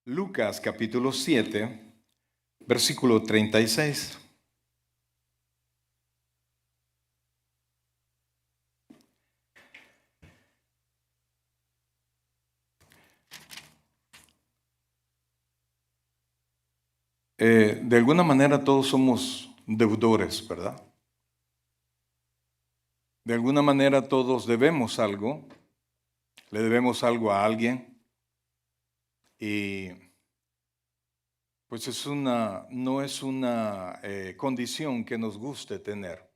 Lucas capítulo 7, versículo 36. De alguna manera todos somos deudores, ¿verdad? De alguna manera todos debemos algo, le debemos algo a alguien y pues no es una condición que nos guste tener,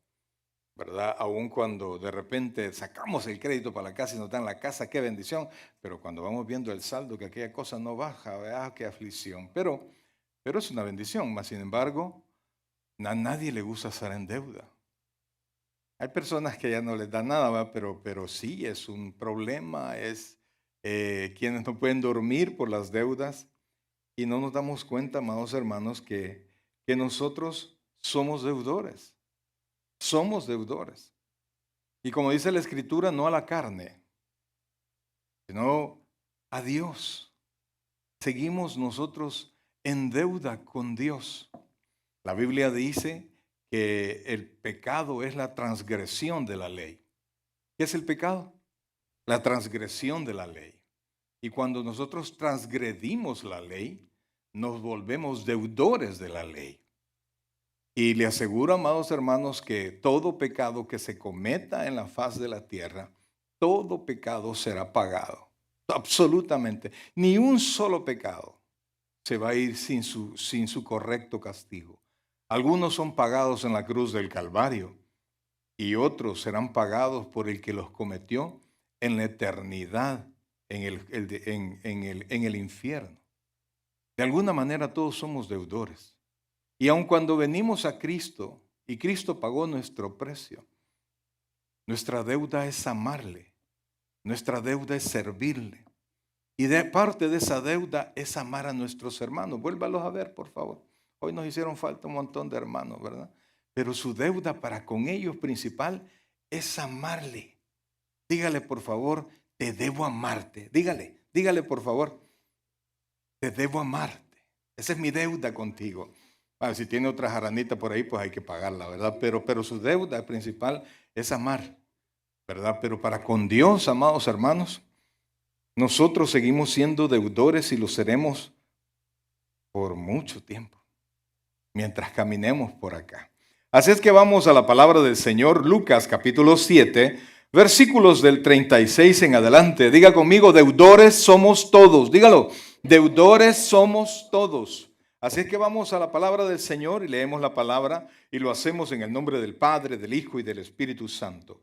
¿verdad? Aun cuando de repente sacamos el crédito para la casa y nos dan la casa, qué bendición, pero cuando vamos viendo el saldo que aquella cosa no baja, ¿verdad? Qué aflicción. Pero es una bendición, mas sin embargo, a nadie le gusta estar en deuda. Hay personas que ya no les da nada, ¿va? Pero sí es un problema, es quienes no pueden dormir por las deudas y no nos damos cuenta, amados hermanos, que nosotros somos deudores. Y como dice la Escritura, no a la carne, sino a Dios. Seguimos nosotros en deuda con Dios. La Biblia dice que el pecado es la transgresión de la ley. ¿Qué es el pecado? La transgresión de la ley. Y cuando nosotros transgredimos la ley, nos volvemos deudores de la ley. Y le aseguro, amados hermanos, que todo pecado que se cometa en la faz de la tierra, todo pecado será pagado. Absolutamente. Ni un solo pecado se va a ir sin su correcto castigo. Algunos son pagados en la cruz del Calvario y otros serán pagados por el que los cometió en la eternidad, en el infierno. De alguna manera todos somos deudores. Y aun cuando venimos a Cristo y Cristo pagó nuestro precio, nuestra deuda es amarle, nuestra deuda es servirle. Y de parte de esa deuda es amar a nuestros hermanos. Vuélvalos a ver, por favor. Hoy nos hicieron falta un montón de hermanos, ¿verdad? Pero su deuda para con ellos principal es amarle. Dígale, por favor, te debo amarte. Dígale, por favor, te debo amarte. Esa es mi deuda contigo. Si tiene otra jaranita por ahí, pues hay que pagarla, ¿verdad? Pero su deuda principal es amar, ¿verdad? Pero para con Dios, amados hermanos, nosotros seguimos siendo deudores y lo seremos por mucho tiempo, mientras caminemos por acá. Así es que vamos a la palabra del Señor, Lucas capítulo 7, versículos del 36 en adelante. Diga conmigo, deudores somos todos. Dígalo, deudores somos todos. Así es que vamos a la palabra del Señor y leemos la palabra y lo hacemos en el nombre del Padre, del Hijo y del Espíritu Santo.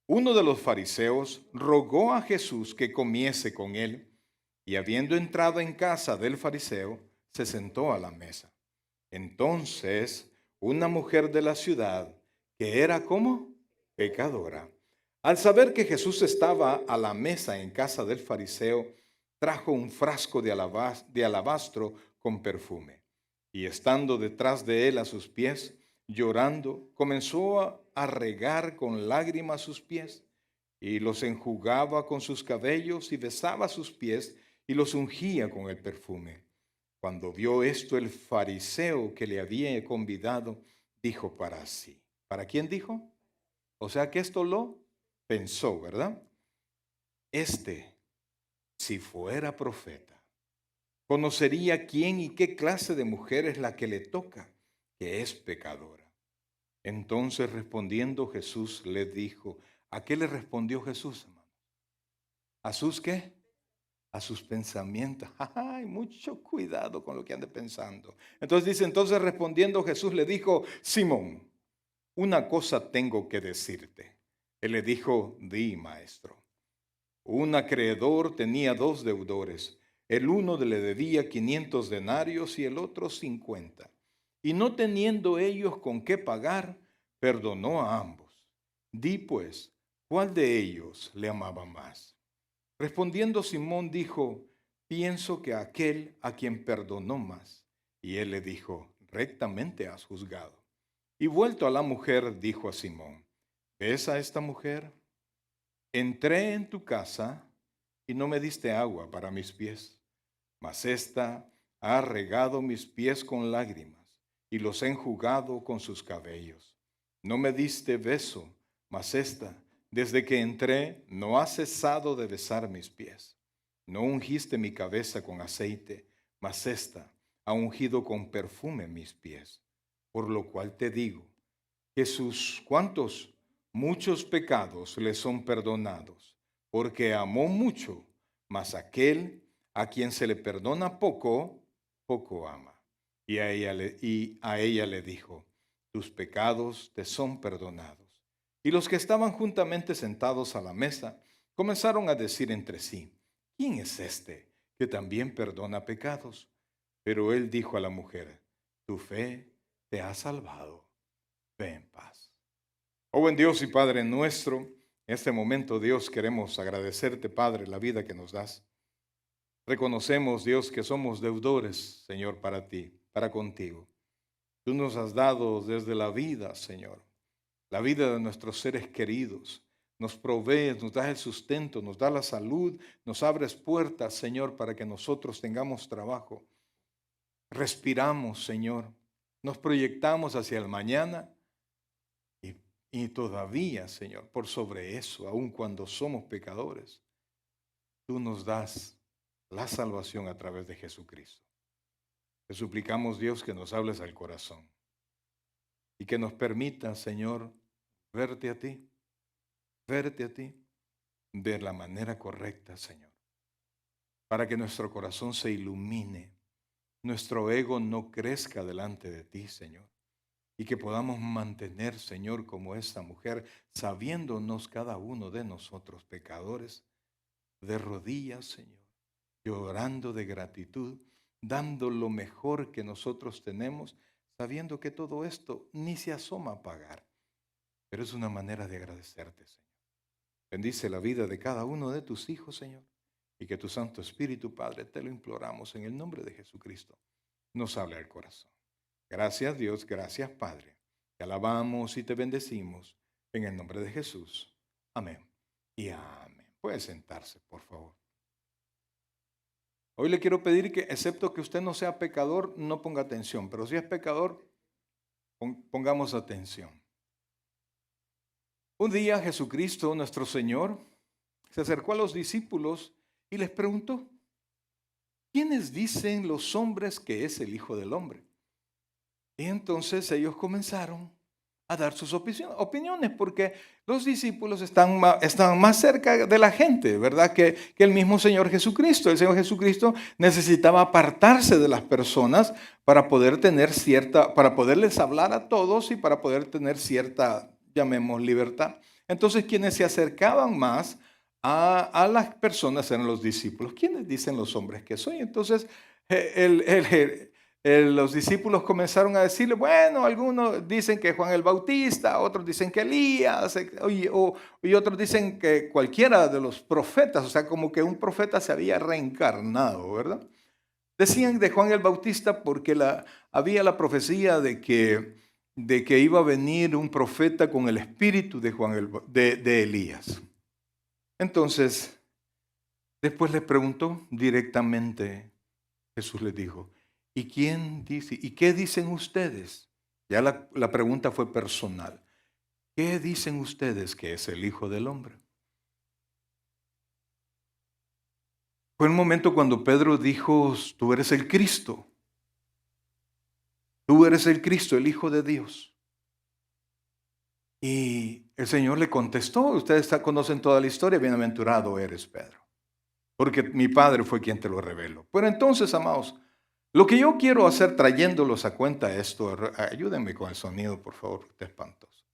Uno de los fariseos rogó a Jesús que comiese con él y habiendo entrado en casa del fariseo, se sentó a la mesa. Entonces, una mujer de la ciudad, que era como pecadora, al saber que Jesús estaba a la mesa en casa del fariseo, trajo un frasco de alabastro con perfume. Y estando detrás de él a sus pies, llorando, comenzó a regar con lágrimas sus pies, y los enjugaba con sus cabellos y besaba sus pies y los ungía con el perfume. Cuando vio esto el fariseo que le había convidado, dijo para sí. ¿Para quién dijo? O sea que esto lo pensó, ¿verdad? Si fuera profeta, conocería quién y qué clase de mujer es la que le toca, que es pecadora. Entonces respondiendo Jesús le dijo, ¿a qué le respondió Jesús, hermano? ¿A sus qué? A sus pensamientos. Ay, mucho cuidado con lo que ande pensando. Entonces dice, entonces respondiendo Jesús le dijo, Simón, una cosa tengo que decirte. Él le dijo, di, maestro. Un acreedor tenía dos deudores. El uno le debía 500 denarios y el otro 50. Y no teniendo ellos con qué pagar, perdonó a ambos. Di pues, ¿cuál de ellos le amaba más? Respondiendo Simón dijo, pienso que aquel a quien perdonó más. Y él le dijo, rectamente has juzgado. Y vuelto a la mujer, dijo a Simón, ¿ves a esta mujer? Entré en tu casa y no me diste agua para mis pies, mas ésta ha regado mis pies con lágrimas y los ha enjugado con sus cabellos. No me diste beso, mas ésta, desde que entré, no ha cesado de besar mis pies. No ungiste mi cabeza con aceite, mas ésta ha ungido con perfume mis pies. Por lo cual te digo que sus ¿cuántos? Muchos pecados le son perdonados, porque amó mucho, mas aquel a quien se le perdona poco, poco ama. Y a ella le dijo, tus pecados te son perdonados. Y los que estaban juntamente sentados a la mesa comenzaron a decir entre sí, ¿quién es este que también perdona pecados? Pero él dijo a la mujer, tu fe te ha salvado, ve en paz. Oh buen Dios y Padre nuestro, en este momento, Dios, queremos agradecerte, Padre, la vida que nos das. Reconocemos, Dios, que somos deudores, Señor, para ti, para contigo. Tú nos has dado desde la vida, Señor, la vida de nuestros seres queridos. Nos provees, nos das el sustento, nos das la salud, nos abres puertas, Señor, para que nosotros tengamos trabajo. Respiramos, Señor, nos proyectamos hacia el mañana y todavía, Señor, por sobre eso, aun cuando somos pecadores, tú nos das la salvación a través de Jesucristo. Te suplicamos, Dios, que nos hables al corazón y que nos permita, Señor, verte a ti de la manera correcta, Señor, para que nuestro corazón se ilumine, nuestro ego no crezca delante de ti, Señor, y que podamos mantener, Señor, como esta mujer, sabiéndonos cada uno de nosotros pecadores, de rodillas, Señor, llorando de gratitud, dando lo mejor que nosotros tenemos, sabiendo que todo esto ni se asoma a pagar, pero es una manera de agradecerte, Señor. Bendice la vida de cada uno de tus hijos, Señor, y que tu Santo Espíritu, Padre, te lo imploramos en el nombre de Jesucristo. Nos hable al corazón. Gracias, Dios, gracias, Padre. Te alabamos y te bendecimos en el nombre de Jesús. Amén y amén. Puede sentarse, por favor. Hoy le quiero pedir que, excepto que usted no sea pecador, no ponga atención, pero si es pecador, pongamos atención. Un día Jesucristo, nuestro Señor, se acercó a los discípulos y les preguntó, ¿quiénes dicen los hombres que es el Hijo del Hombre? Y entonces ellos comenzaron a dar sus opiniones, porque los discípulos están más cerca de la gente, ¿verdad? Que el mismo Señor Jesucristo. El Señor Jesucristo necesitaba apartarse de las personas para poder para poderles hablar a todos y para poder tener cierta, llamemos, libertad. Entonces, quienes se acercaban más a las personas eran los discípulos. ¿Quiénes dicen los hombres que soy? Entonces, los discípulos comenzaron a decirle, bueno, algunos dicen que Juan el Bautista, otros dicen que Elías, y otros dicen que cualquiera de los profetas, o sea, como que un profeta se había reencarnado, ¿verdad? Decían de Juan el Bautista porque había la profecía de que iba a venir un profeta con el espíritu de Elías. Entonces, después les preguntó directamente, Jesús les dijo, ¿y quién dice? ¿Y qué dicen ustedes? Ya la pregunta fue personal. ¿Qué dicen ustedes que es el Hijo del Hombre? Fue un momento cuando Pedro dijo, tú eres el Cristo. Tú eres el Cristo, el Hijo de Dios. Y el Señor le contestó, ustedes conocen toda la historia, bienaventurado eres, Pedro, porque mi Padre fue quien te lo reveló. Pero entonces, amados, lo que yo quiero hacer trayéndolos a cuenta esto, ayúdenme con el sonido, por favor, porque está espantoso.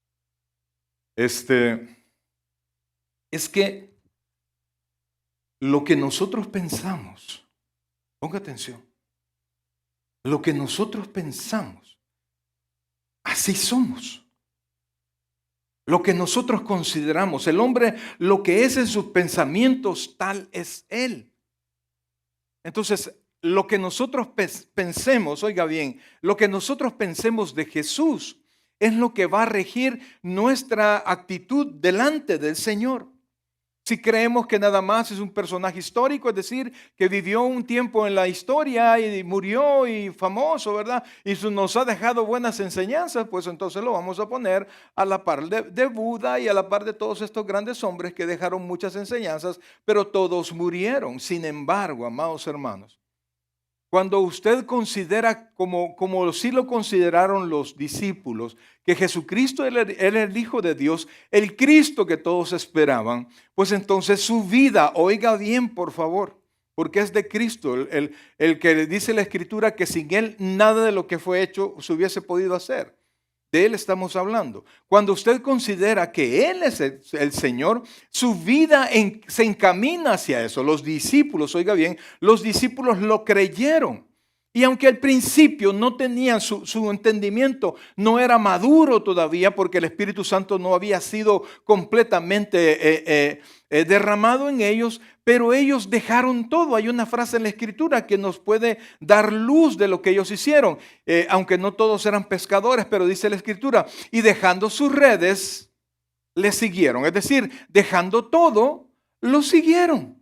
Es que lo que nosotros pensamos, ponga atención, lo que nosotros pensamos, así somos. Lo que nosotros consideramos, el hombre, lo que es en sus pensamientos, tal es él. Entonces, lo que nosotros pensemos, oiga bien, lo que nosotros pensemos de Jesús es lo que va a regir nuestra actitud delante del Señor. Si creemos que nada más es un personaje histórico, es decir, que vivió un tiempo en la historia y murió y famoso, ¿verdad? Y nos ha dejado buenas enseñanzas, pues entonces lo vamos a poner a la par de Buda y a la par de todos estos grandes hombres que dejaron muchas enseñanzas, pero todos murieron. Sin embargo, amados hermanos, cuando usted considera, como sí lo consideraron los discípulos, que Jesucristo era el Hijo de Dios, el Cristo que todos esperaban, pues entonces su vida, oiga bien por favor, porque es de Cristo, el que dice la Escritura que sin Él nada de lo que fue hecho se hubiese podido hacer. De Él estamos hablando. Cuando usted considera que Él es el Señor, su vida se encamina hacia eso. Los discípulos, oiga bien, los discípulos lo creyeron. Y aunque al principio no tenían su entendimiento, no era maduro todavía porque el Espíritu Santo no había sido completamente derramado en ellos, pero ellos dejaron todo. Hay una frase en la Escritura que nos puede dar luz de lo que ellos hicieron, aunque no todos eran pescadores, pero dice la Escritura, y dejando sus redes, le siguieron. Es decir, dejando todo, lo siguieron.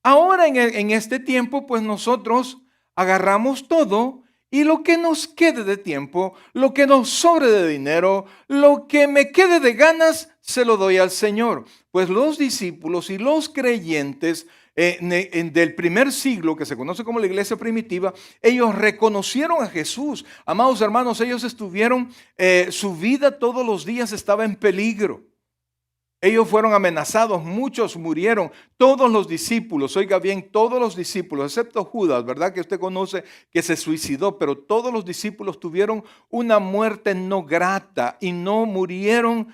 Ahora en este tiempo, pues nosotros agarramos todo y lo que nos quede de tiempo, lo que nos sobre de dinero, lo que me quede de ganas, se lo doy al Señor. Pues los discípulos y los creyentes del primer siglo, que se conoce como la iglesia primitiva, ellos reconocieron a Jesús. Amados hermanos, ellos estuvieron, su vida todos los días estaba en peligro. Ellos fueron amenazados, muchos murieron, todos los discípulos, oiga bien, todos los discípulos, excepto Judas, ¿verdad? Que usted conoce que se suicidó, pero todos los discípulos tuvieron una muerte no grata y no murieron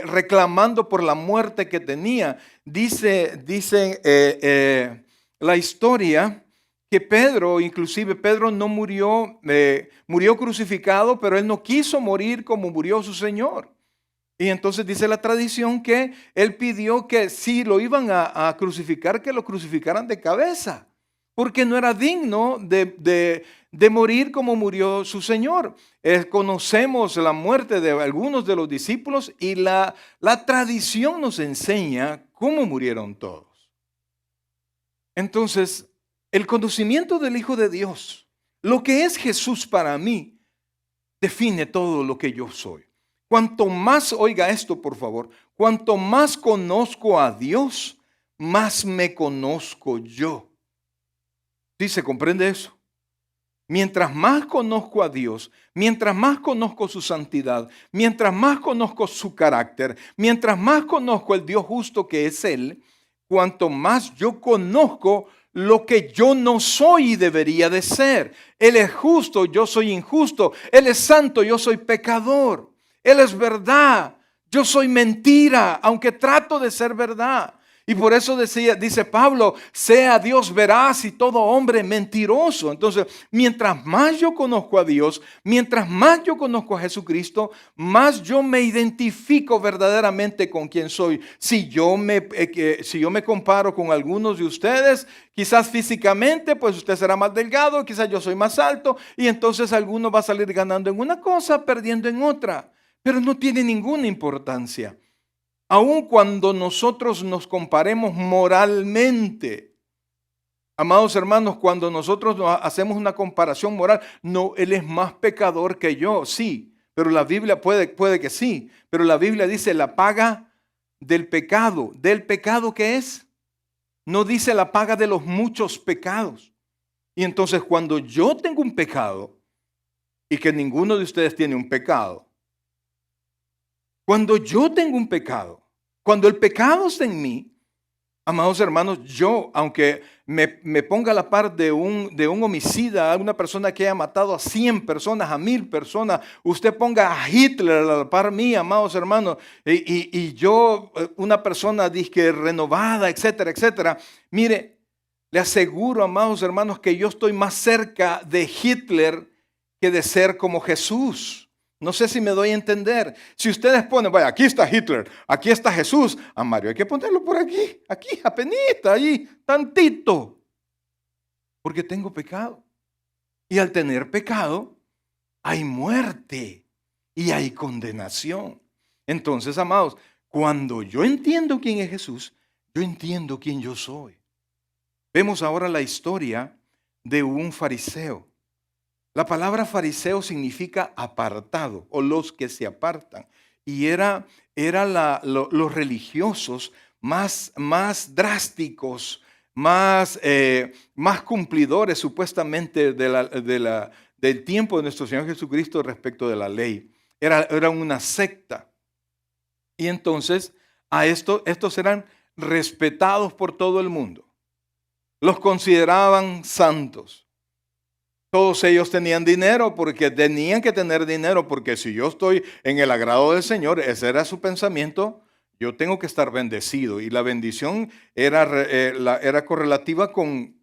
reclamando por la muerte que tenía. Dice la historia que Pedro, inclusive Pedro no murió, murió crucificado, pero él no quiso morir como murió su Señor. Y entonces dice la tradición que él pidió que si lo iban a crucificar, que lo crucificaran de cabeza, porque no era digno de morir como murió su Señor. Conocemos la muerte de algunos de los discípulos y la tradición nos enseña cómo murieron todos. Entonces, el conocimiento del Hijo de Dios, lo que es Jesús para mí, define todo lo que yo soy. Cuanto más, oiga esto por favor, cuanto más conozco a Dios, más me conozco yo. ¿Sí se comprende eso? Mientras más conozco a Dios, mientras más conozco su santidad, mientras más conozco su carácter, mientras más conozco el Dios justo que es Él, cuanto más yo conozco lo que yo no soy y debería de ser. Él es justo, yo soy injusto. Él es santo, yo soy pecador. Él es verdad, yo soy mentira, aunque trato de ser verdad. Y por eso dice Pablo, sea Dios veraz y todo hombre mentiroso. Entonces, mientras más yo conozco a Dios, mientras más yo conozco a Jesucristo, más yo me identifico verdaderamente con quien soy. Si yo me comparo con algunos de ustedes, quizás físicamente, pues usted será más delgado, quizás yo soy más alto, y entonces alguno va a salir ganando en una cosa, perdiendo en otra. Pero no tiene ninguna importancia. Aun cuando nosotros nos comparemos moralmente, amados hermanos, cuando nosotros hacemos una comparación moral, no, él es más pecador que yo, sí, pero la Biblia puede que sí, pero la Biblia dice la paga del pecado ¿qué es? No dice la paga de los muchos pecados. Y entonces cuando yo tengo un pecado, y que ninguno de ustedes tiene un pecado, cuando yo tengo un pecado, cuando el pecado está en mí, amados hermanos, yo, aunque me ponga a la par de un homicida, una persona que haya matado a 100 personas, a 1000 personas, usted ponga a Hitler a la par mía, amados hermanos, y yo, una persona disque renovada, etcétera, etcétera. Mire, le aseguro, amados hermanos, que yo estoy más cerca de Hitler que de ser como Jesús. No sé si me doy a entender. Si ustedes ponen, vaya, aquí está Hitler, aquí está Jesús, a Mario hay que ponerlo por aquí, apenita, allí, tantito. Porque tengo pecado. Y al tener pecado, hay muerte y hay condenación. Entonces, amados, Cuando yo entiendo quién es Jesús, yo entiendo quién yo soy. Vemos ahora la historia de un fariseo. La palabra fariseo significa apartado o los que se apartan. Y los religiosos más drásticos, más cumplidores supuestamente del tiempo de nuestro Señor Jesucristo respecto de la ley. Era una secta. Y entonces estos eran respetados por todo el mundo. Los consideraban santos. Todos ellos tenían dinero porque tenían que tener dinero, porque si yo estoy en el agrado del Señor, ese era su pensamiento, yo tengo que estar bendecido. Y la bendición era correlativa con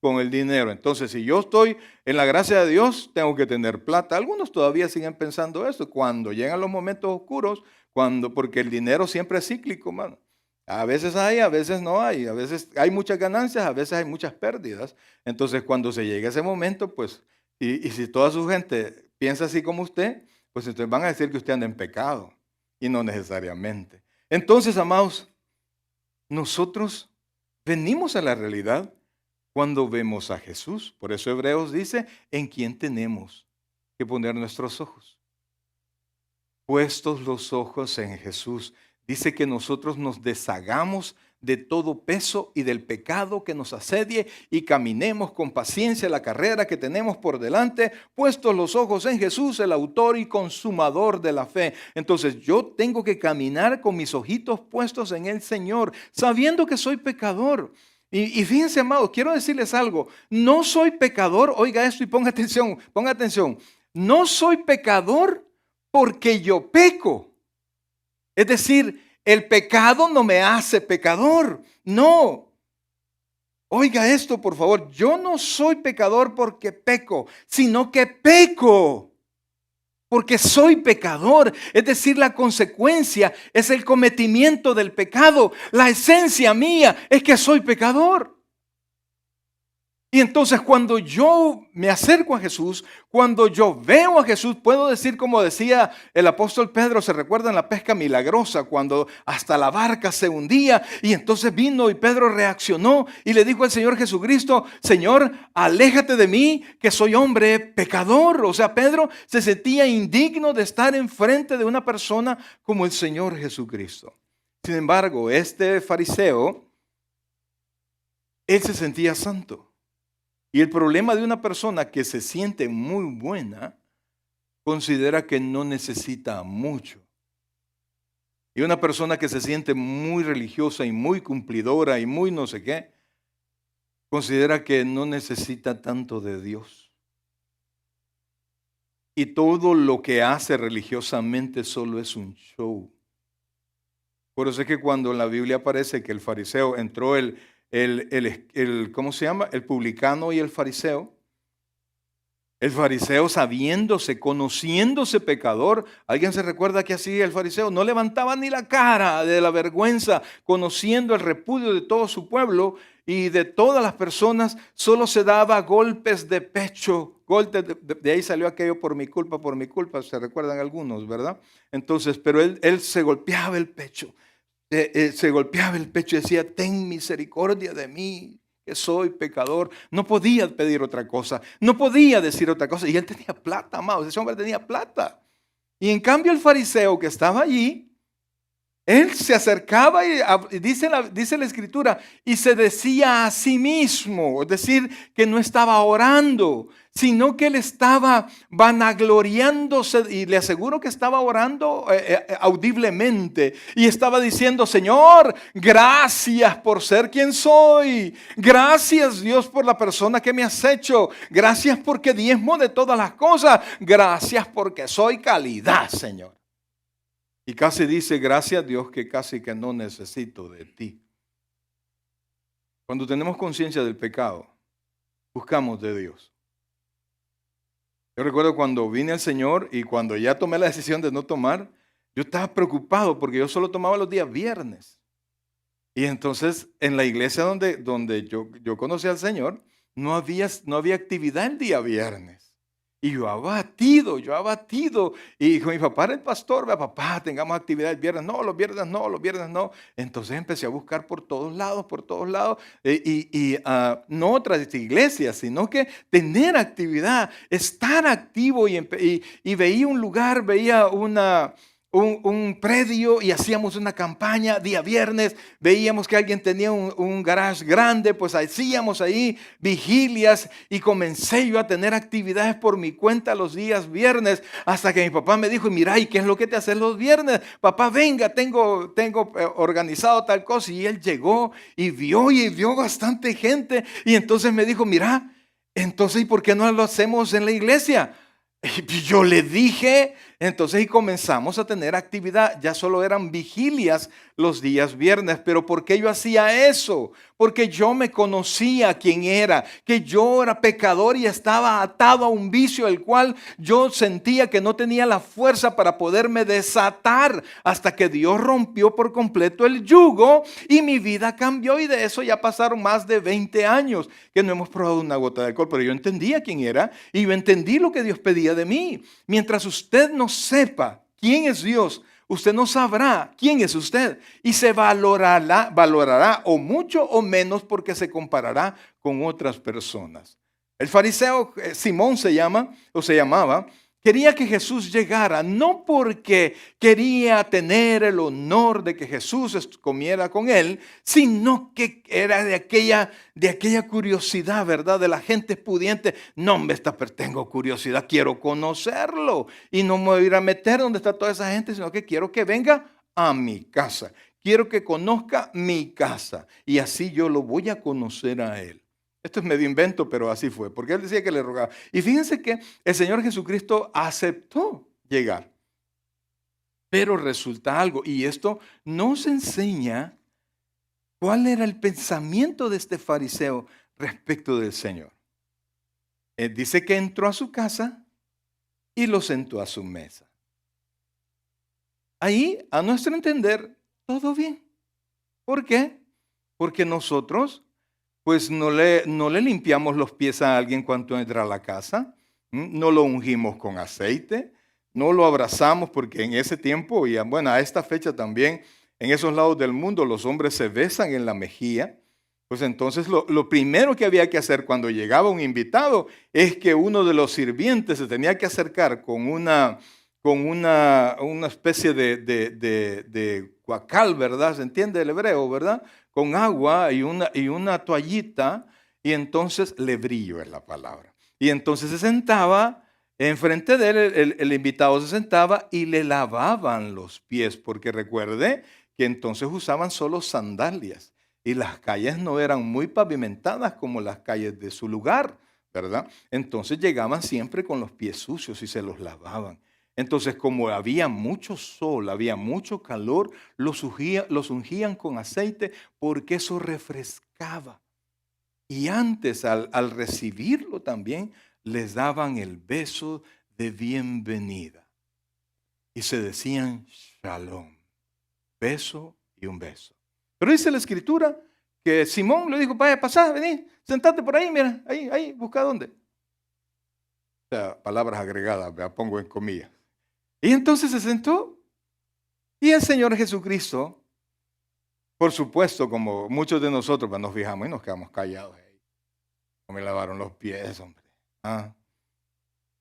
el dinero. Entonces, si yo estoy en la gracia de Dios, tengo que tener plata. Algunos todavía siguen pensando eso cuando llegan los momentos oscuros, porque el dinero siempre es cíclico, mano. A veces hay, a veces no hay, a veces hay muchas ganancias, a veces hay muchas pérdidas. Entonces, cuando se llega ese momento, pues, y si toda su gente piensa así como usted, pues entonces van a decir que usted anda en pecado, y no necesariamente. Entonces, amados, nosotros venimos a la realidad cuando vemos a Jesús. Por eso Hebreos dice, ¿en quién tenemos que poner nuestros ojos? Puestos los ojos en Jesús. Dice que nosotros nos deshagamos de todo peso y del pecado que nos asedie y caminemos con paciencia la carrera que tenemos por delante, puestos los ojos en Jesús, el autor y consumador de la fe. Entonces yo tengo que caminar con mis ojitos puestos en el Señor, sabiendo que soy pecador. Y fíjense, amados, quiero decirles algo. No soy pecador, oiga esto y ponga atención, ponga atención. No soy pecador porque yo peco. Es decir, el pecado no me hace pecador. No. Oiga esto, por favor. Yo no soy pecador porque peco, sino que peco porque soy pecador. Es decir, la consecuencia es el cometimiento del pecado. La esencia mía es que soy pecador. Y entonces cuando yo me acerco a Jesús, cuando yo veo a Jesús, puedo decir como decía el apóstol Pedro, se recuerda en la pesca milagrosa, cuando hasta la barca se hundía y entonces vino y Pedro reaccionó y le dijo al Señor Jesucristo, Señor, aléjate de mí que soy hombre pecador. O sea, Pedro se sentía indigno de estar enfrente de una persona como el Señor Jesucristo. Sin embargo, este fariseo, él se sentía santo. Y el problema de una persona que se siente muy buena, considera que no necesita mucho. Y una persona que se siente muy religiosa y muy cumplidora y muy no sé qué, considera que no necesita tanto de Dios. Y todo lo que hace religiosamente solo es un show. Por eso es que cuando en la Biblia aparece que el fariseo entró ¿cómo se llama? El publicano y el fariseo. El fariseo sabiéndose, conociéndose pecador. ¿Alguien se recuerda que hacía el fariseo? No levantaba ni la cara de la vergüenza, conociendo el repudio de todo su pueblo y de todas las personas, solo se daba golpes de pecho. De ahí salió aquello por mi culpa, se recuerdan algunos, ¿verdad? Entonces, pero él se golpeaba el pecho. Se golpeaba el pecho y decía, ten misericordia de mí, que soy pecador. No podía pedir otra cosa, no podía decir otra cosa. Y él tenía plata, amados, ese hombre tenía plata. Y en cambio el fariseo que estaba allí, él se acercaba y dice la escritura, y se decía a sí mismo, es decir, que no estaba orando, sino que él estaba vanagloriándose, y le aseguro que estaba orando audiblemente, y estaba diciendo, Señor, gracias por ser quien soy, gracias Dios por la persona que me has hecho, gracias porque diezmo de todas las cosas, gracias porque soy calidad, Señor. Y casi dice, gracias a Dios que casi que no necesito de ti. Cuando tenemos conciencia del pecado, buscamos de Dios. Yo recuerdo cuando vine al Señor y cuando ya tomé la decisión de no tomar, yo estaba preocupado porque yo solo tomaba los días viernes. Y entonces en la iglesia donde yo conocí al Señor, no había actividad el día viernes. Y yo abatido. Y dijo, mi papá era el pastor, vea, papá, tengamos actividad el viernes. No, los viernes no, los viernes no. Entonces empecé a buscar por todos lados. No otras iglesias, sino que tener actividad, estar activo y veía un lugar, veía un predio y hacíamos una campaña día viernes. Veíamos que alguien tenía un garage grande, pues hacíamos ahí vigilias y comencé yo a tener actividades por mi cuenta los días viernes, hasta que mi papá me dijo, mira, ¿y qué es lo que te haces los viernes? Papá, venga, tengo organizado tal cosa. Y él llegó y vio bastante gente, y entonces me dijo, mira, entonces, ¿y por qué no lo hacemos en la iglesia? Y yo le dije, entonces y comenzamos a tener actividad. Ya solo eran vigilias los días viernes. Pero ¿por qué yo hacía eso? Porque yo me conocía quién era, que yo era pecador y estaba atado a un vicio el cual yo sentía que no tenía la fuerza para poderme desatar, hasta que Dios rompió por completo el yugo y mi vida cambió. Y de eso ya pasaron más de 20 años que no hemos probado una gota de alcohol. Pero yo entendía quién era y yo entendí lo que Dios pedía de mí. Mientras usted no sepa quién es Dios, usted no sabrá quién es usted y se valorará o mucho o menos, porque se comparará con otras personas. El fariseo Simón se llamaba, quería que Jesús llegara, no porque quería tener el honor de que Jesús comiera con él, sino que era de aquella curiosidad, ¿verdad? De la gente pudiente. No, tengo curiosidad, quiero conocerlo. Y no me voy a ir a meter donde está toda esa gente, sino que quiero que venga a mi casa. Quiero que conozca mi casa. Y así yo lo voy a conocer a él. Esto es medio invento, pero así fue, porque él decía que le rogaba. Y fíjense que el Señor Jesucristo aceptó llegar. Pero resulta algo, y esto nos enseña cuál era el pensamiento de este fariseo respecto del Señor. Él dice que entró a su casa y lo sentó a su mesa. Ahí, a nuestro entender, todo bien. ¿Por qué? Porque nosotros pues no le limpiamos los pies a alguien cuando entra a la casa, no lo ungimos con aceite, no lo abrazamos, porque en ese tiempo, y bueno, a esta fecha también, en esos lados del mundo los hombres se besan en la mejilla. Pues entonces lo primero que había que hacer cuando llegaba un invitado es que uno de los sirvientes se tenía que acercar con una especie de guacal, ¿verdad? ¿Se entiende el hebreo, verdad? Con agua y una toallita, y entonces lebrillo es la palabra. Y entonces se sentaba enfrente de él, el invitado se sentaba y le lavaban los pies, porque recuerde que entonces usaban solo sandalias y las calles no eran muy pavimentadas como las calles de su lugar, ¿verdad? Entonces llegaban siempre con los pies sucios y se los lavaban. Entonces, como había mucho sol, había mucho calor, los ungían con aceite, porque eso refrescaba. Y antes, al recibirlo también, les daban el beso de bienvenida. Y se decían shalom, beso y un beso. Pero dice la Escritura que Simón le dijo, vaya, pasá, vení, sentate por ahí, mira, ahí, busca dónde. O sea, palabras agregadas, me pongo en comillas. Y entonces se sentó. Y el Señor Jesucristo, por supuesto, como muchos de nosotros, pues nos fijamos y nos quedamos callados. No me lavaron los pies, hombre.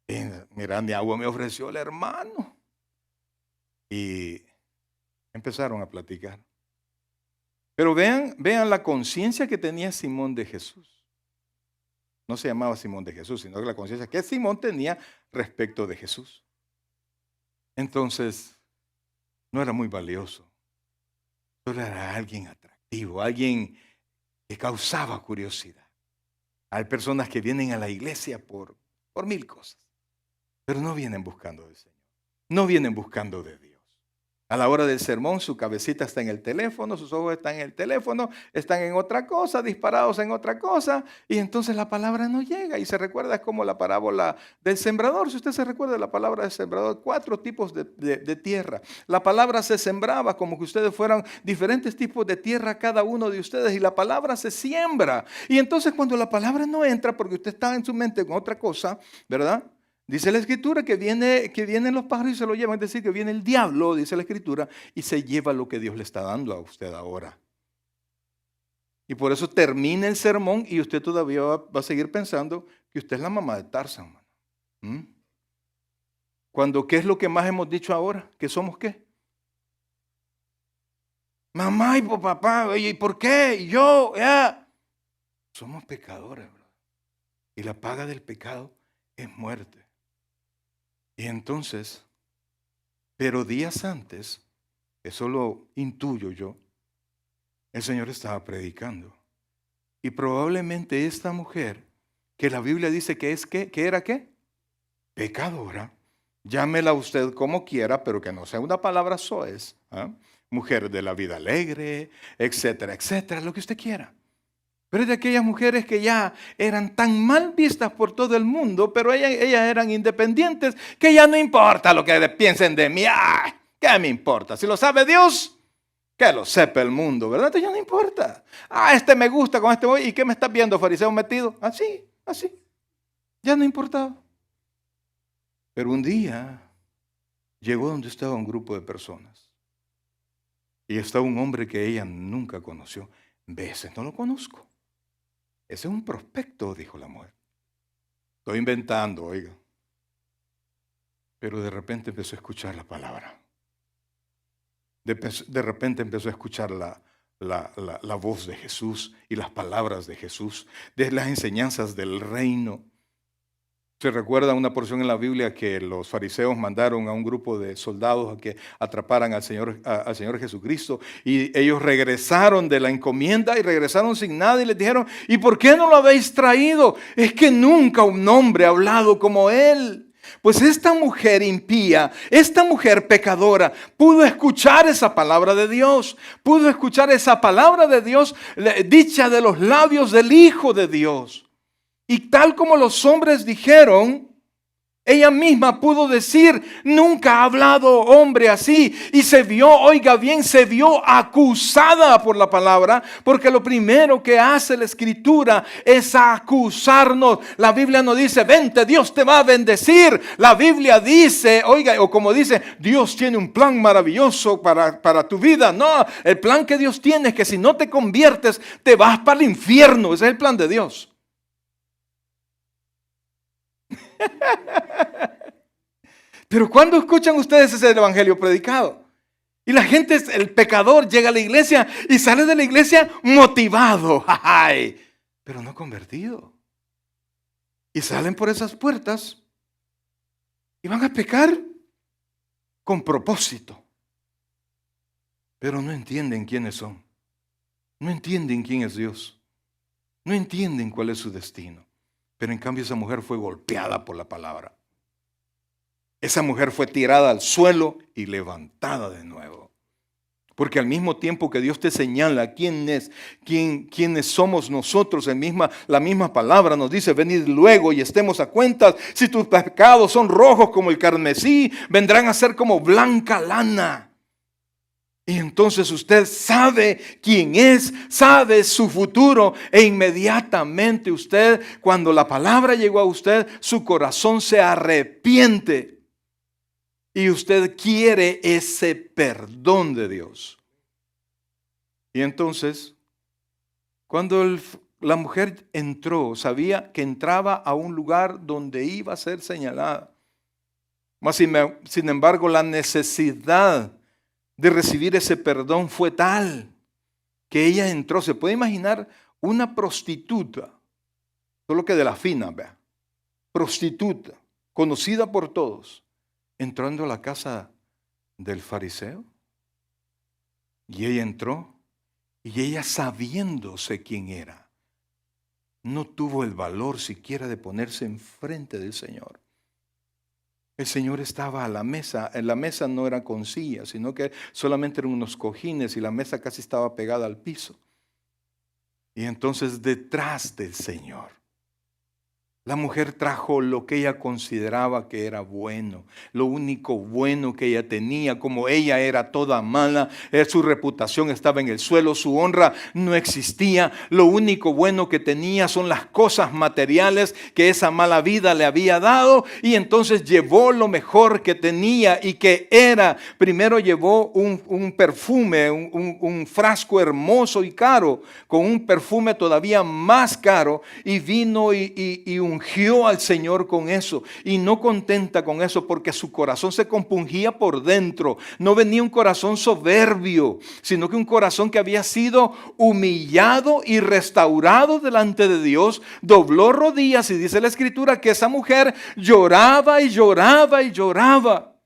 Y mira, ni agua me ofreció el hermano. Y empezaron a platicar. Pero vean la conciencia que tenía Simón de Jesús. No se llamaba Simón de Jesús, sino la conciencia que Simón tenía respecto de Jesús. Entonces, no era muy valioso. Solo era alguien atractivo, alguien que causaba curiosidad. Hay personas que vienen a la iglesia por 1000 cosas, pero no vienen buscando del Señor. No vienen buscando de Dios. A la hora del sermón, su cabecita está en el teléfono, sus ojos están en el teléfono, están en otra cosa, disparados en otra cosa, y entonces la palabra no llega. Y se recuerda como la parábola del sembrador. Si usted se recuerda de la palabra del sembrador, 4 tipos de tierra. La palabra se sembraba como que ustedes fueran diferentes tipos de tierra, cada uno de ustedes, y la palabra se siembra. Y entonces cuando la palabra no entra, porque usted está en su mente con otra cosa, ¿verdad? Dice la Escritura que vienen los pájaros y se lo llevan, es decir, que viene el diablo, dice la Escritura, y se lleva lo que Dios le está dando a usted ahora. Y por eso termina el sermón y usted todavía va a seguir pensando que usted es la mamá de Tarzán. ¿Mm? Cuando, ¿qué es lo que más hemos dicho ahora? ¿Que somos qué? Mamá y papá, ¿y por qué? ¿Y yo? Somos pecadores, bro. Y la paga del pecado es muerte. Y entonces, pero días antes, eso lo intuyo yo, el Señor estaba predicando. Y probablemente esta mujer, que la Biblia dice que es que era qué, pecadora, llámela usted como quiera, pero que no sea una palabra soez, mujer de la vida alegre, etcétera, etcétera, lo que usted quiera. Pero es de aquellas mujeres que ya eran tan mal vistas por todo el mundo, pero ellas eran independientes, que ya no importa lo que piensen de mí. ¿Qué me importa? Si lo sabe Dios, que lo sepa el mundo, ¿verdad? Entonces ya no importa. Este me gusta, con este voy. ¿Y qué me estás viendo, fariseo metido? Así. Ya no importaba. Pero un día llegó donde estaba un grupo de personas. Y estaba un hombre que ella nunca conoció. Veces no lo conozco. Ese es un prospecto, dijo la mujer. Estoy inventando, oiga. Pero de repente empezó a escuchar la palabra. De repente empezó a escuchar la voz de Jesús y las palabras de Jesús, de las enseñanzas del reino. Se recuerda una porción en la Biblia que los fariseos mandaron a un grupo de soldados a que atraparan al Señor Jesucristo, y ellos regresaron de la encomienda y regresaron sin nada y les dijeron: ¿y por qué no lo habéis traído? Es que nunca un hombre ha hablado como él. Pues esta mujer impía, esta mujer pecadora, pudo escuchar esa palabra de Dios, pudo escuchar esa palabra de Dios dicha de los labios del Hijo de Dios. Y tal como los hombres dijeron, ella misma pudo decir: nunca ha hablado hombre así. Y se vio, oiga bien, se vio acusada por la palabra, porque lo primero que hace la Escritura es acusarnos. La Biblia no dice: vente, Dios te va a bendecir. La Biblia dice, oiga, o como dice, Dios tiene un plan maravilloso para tu vida. No, el plan que Dios tiene es que si no te conviertes, te vas para el infierno. Ese es el plan de Dios. Pero ¿cuándo escuchan ustedes ese evangelio predicado? Y la gente, el pecador, llega a la iglesia y sale de la iglesia motivado, pero no convertido. Y salen por esas puertas y van a pecar con propósito. Pero no entienden quiénes son. No entienden quién es Dios. No entienden cuál es su destino. Pero en cambio esa mujer fue golpeada por la palabra. Esa mujer fue tirada al suelo y levantada de nuevo. Porque al mismo tiempo que Dios te señala quiénes somos nosotros, la misma palabra nos dice: venid luego y estemos a cuentas. Si tus pecados son rojos como el carmesí, vendrán a ser como blanca lana. Y entonces usted sabe quién es, sabe su futuro, e inmediatamente usted, cuando la palabra llegó a usted, su corazón se arrepiente y usted quiere ese perdón de Dios. Y entonces, cuando la mujer entró, sabía que entraba a un lugar donde iba a ser señalada. Mas sin embargo, la necesidad de recibir ese perdón fue tal que ella entró. Se puede imaginar una prostituta, solo que de la fina, vea, prostituta, conocida por todos, entrando a la casa del fariseo. Y ella entró, y ella, sabiéndose quién era, no tuvo el valor siquiera de ponerse enfrente del Señor. El Señor estaba a la mesa. En la mesa no era con sillas, sino que solamente eran unos cojines y la mesa casi estaba pegada al piso. Y entonces detrás del Señor, La mujer trajo lo que ella consideraba que era bueno, lo único bueno que ella tenía. Como ella era toda mala, su reputación estaba en el suelo, su honra no existía. Lo único bueno que tenía son las cosas materiales que esa mala vida le había dado, y entonces llevó lo mejor que tenía y que era. Primero llevó un perfume, un frasco hermoso y caro, con un perfume todavía más caro, y vino y ungió al Señor con eso. Y no contenta con eso, porque su corazón se compungía por dentro. No venía un corazón soberbio, sino que un corazón que había sido humillado y restaurado delante de Dios. Dobló rodillas, y dice la Escritura que esa mujer lloraba y lloraba y lloraba.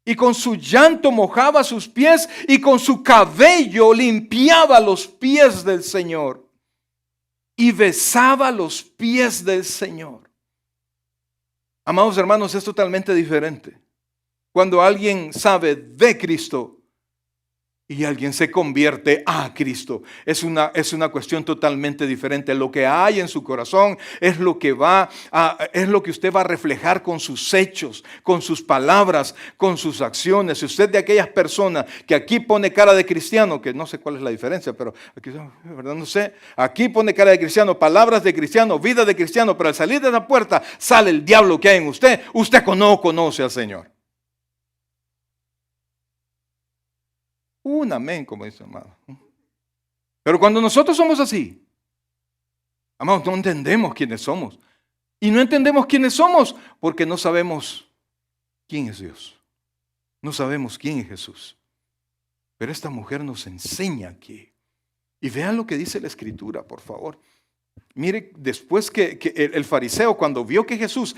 Y con su llanto mojaba sus pies, y con su cabello limpiaba los pies del Señor. Y besaba los pies del Señor. Amados hermanos, es totalmente diferente cuando alguien sabe de Cristo y alguien se convierte a Cristo. Es una cuestión totalmente diferente. Lo que hay en su corazón es lo que usted va a reflejar con sus hechos, con sus palabras, con sus acciones. Si usted de aquellas personas que aquí pone cara de cristiano, que no sé cuál es la diferencia, pero aquí, ¿verdad? No sé. Aquí pone cara de cristiano, palabras de cristiano, vida de cristiano, pero al salir de la puerta sale el diablo que hay en usted. Usted no conoce al Señor. Un amén, como dice amado. Pero cuando nosotros somos así, amados, no entendemos quiénes somos. Y no entendemos quiénes somos porque no sabemos quién es Dios. No sabemos quién es Jesús. Pero esta mujer nos enseña aquí. Y vean lo que dice la Escritura, por favor. Mire, después que el fariseo, cuando vio que Jesús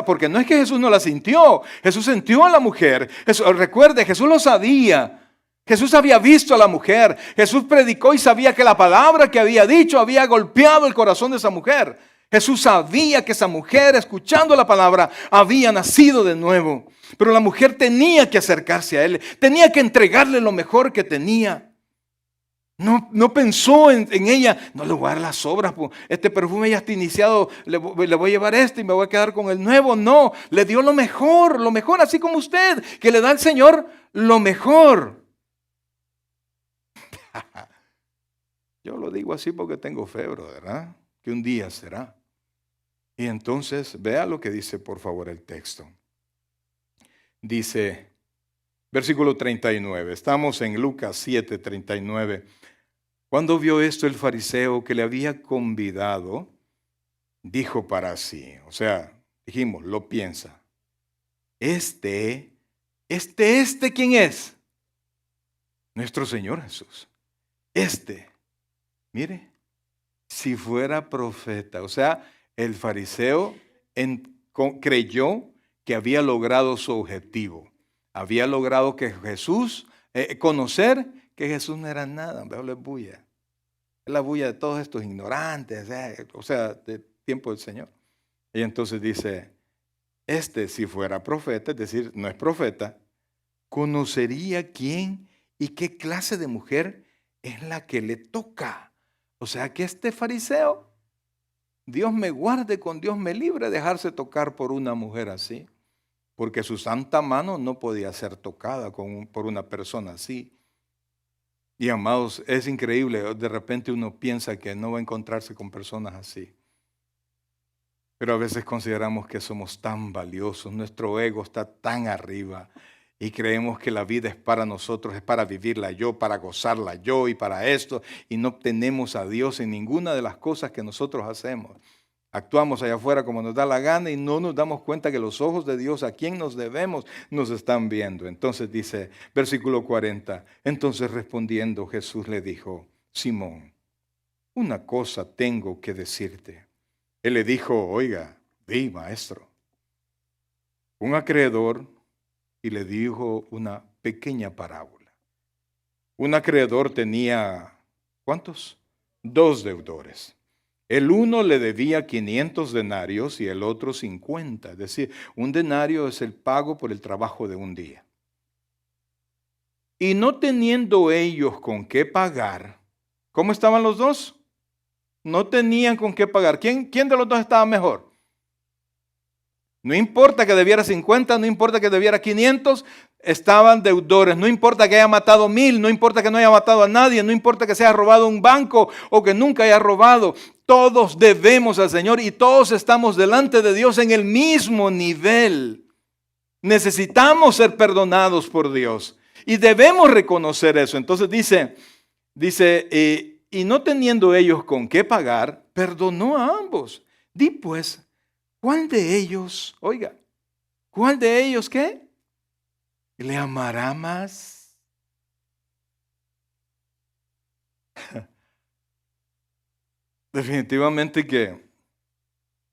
porque no es que Jesús no la sintió, Jesús sintió a la mujer. Recuerde, Jesús lo sabía. Jesús había visto a la mujer. Jesús predicó y sabía que la palabra que había dicho había golpeado el corazón de esa mujer. Jesús sabía que esa mujer, escuchando la palabra, había nacido de nuevo. Pero la mujer tenía que acercarse a él, tenía que entregarle lo mejor que tenía. No pensó en ella, no le voy a dar las sobras, este perfume ya está iniciado, le voy a llevar este y me voy a quedar con el nuevo. No, le dio lo mejor, así como usted, que le da al Señor lo mejor. Yo lo digo así porque tengo fe, ¿verdad? Que un día será. Y entonces, vea lo que dice, por favor, el texto. Dice, versículo 39, estamos en Lucas 7, 39. Cuando vio esto el fariseo que le había convidado, dijo para sí, o sea, dijimos, lo piensa. ¿Quién es? Nuestro Señor Jesús. Mire, si fuera profeta, o sea, el fariseo creyó que había logrado su objetivo. Había logrado que Jesús, conocer que Jesús no era nada, es bulla. Es la bulla de todos estos ignorantes, o sea, de tiempo del Señor. Y entonces dice, si fuera profeta, es decir, no es profeta, conocería quién y qué clase de mujer es la que le toca. O sea que este fariseo, Dios me guarde, con Dios me libre de dejarse tocar por una mujer así, porque su santa mano no podía ser tocada por una persona así. Y amados, es increíble, de repente uno piensa que no va a encontrarse con personas así. Pero a veces consideramos que somos tan valiosos, nuestro ego está tan arriba y creemos que la vida es para nosotros, es para vivirla yo, para gozarla yo y para esto, y no tenemos a Dios en ninguna de las cosas que nosotros hacemos. Actuamos allá afuera como nos da la gana y no nos damos cuenta que los ojos de Dios, a quien nos debemos, nos están viendo. Entonces dice, versículo 40, entonces respondiendo Jesús le dijo, Simón, una cosa tengo que decirte. Él le dijo, oiga, di, maestro. Un acreedor, y le dijo una pequeña parábola. Un acreedor tenía, ¿cuántos? 2 deudores. El uno le debía 500 denarios y el otro 50. Es decir, un denario es el pago por el trabajo de un día. Y no teniendo ellos con qué pagar, ¿cómo estaban los dos? No tenían con qué pagar. ¿Quién de los dos estaba mejor? No importa que debiera 50, no importa que debiera 500, estaban deudores. No importa que haya matado 1000, no importa que no haya matado a nadie, no importa que se haya robado un banco o que nunca haya robado. Todos debemos al Señor y todos estamos delante de Dios en el mismo nivel. Necesitamos ser perdonados por Dios y debemos reconocer eso. Entonces dice, y no teniendo ellos con qué pagar, perdonó a ambos. Di pues, ¿cuál de ellos, oiga, cuál de ellos qué? ¿Le amará más? Definitivamente que